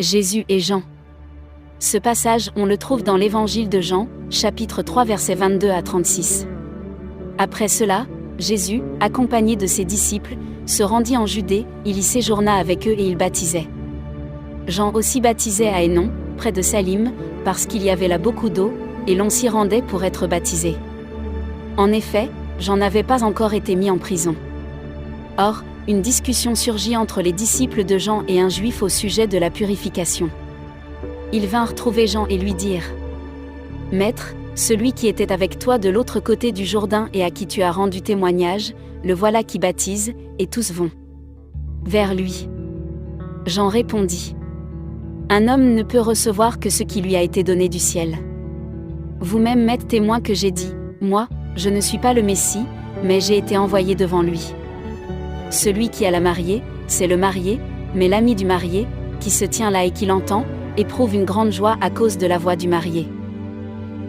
Jésus et Jean. Ce passage, on le trouve dans l'évangile de Jean, chapitre 3 versets 22 à 36. Après cela, Jésus, accompagné de ses disciples, se rendit en Judée, il y séjourna avec eux et il baptisait. Jean aussi baptisait à Hénon, près de Salim, parce qu'il y avait là beaucoup d'eau, et l'on s'y rendait pour être baptisé. En effet, Jean n'avait pas encore été mis en prison. Or, une discussion surgit entre les disciples de Jean et un juif au sujet de la purification. Ils vinrent trouver Jean et lui dirent : « Maître, celui qui était avec toi de l'autre côté du Jourdain et à qui tu as rendu témoignage, le voilà qui baptise, et tous vont vers lui. » Jean répondit : « Un homme ne peut recevoir que ce qui lui a été donné du ciel. Vous-même m'êtes témoin que j'ai dit : moi, je ne suis pas le Messie, mais j'ai été envoyé devant lui. Celui qui a la mariée, c'est le marié, mais l'ami du marié, qui se tient là et qui l'entend, éprouve une grande joie à cause de la voix du marié.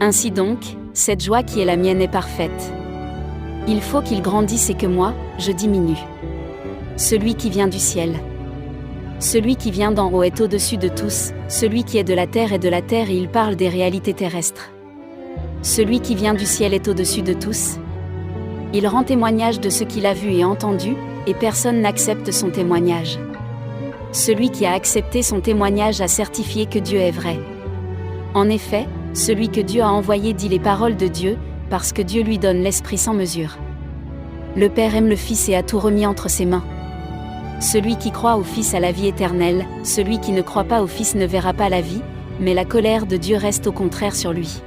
Ainsi donc, cette joie qui est la mienne est parfaite. Il faut qu'il grandisse et que moi, je diminue. Celui qui vient du ciel. Celui qui vient d'en haut est au-dessus de tous, celui qui est de la terre et il parle des réalités terrestres. Celui qui vient du ciel est au-dessus de tous. Il rend témoignage de ce qu'il a vu et entendu, et personne n'accepte son témoignage. Celui qui a accepté son témoignage a certifié que Dieu est vrai. En effet, celui que Dieu a envoyé dit les paroles de Dieu, parce que Dieu lui donne l'Esprit sans mesure. Le Père aime le Fils et a tout remis entre ses mains. Celui qui croit au Fils a la vie éternelle, celui qui ne croit pas au Fils ne verra pas la vie, mais la colère de Dieu reste au contraire sur lui.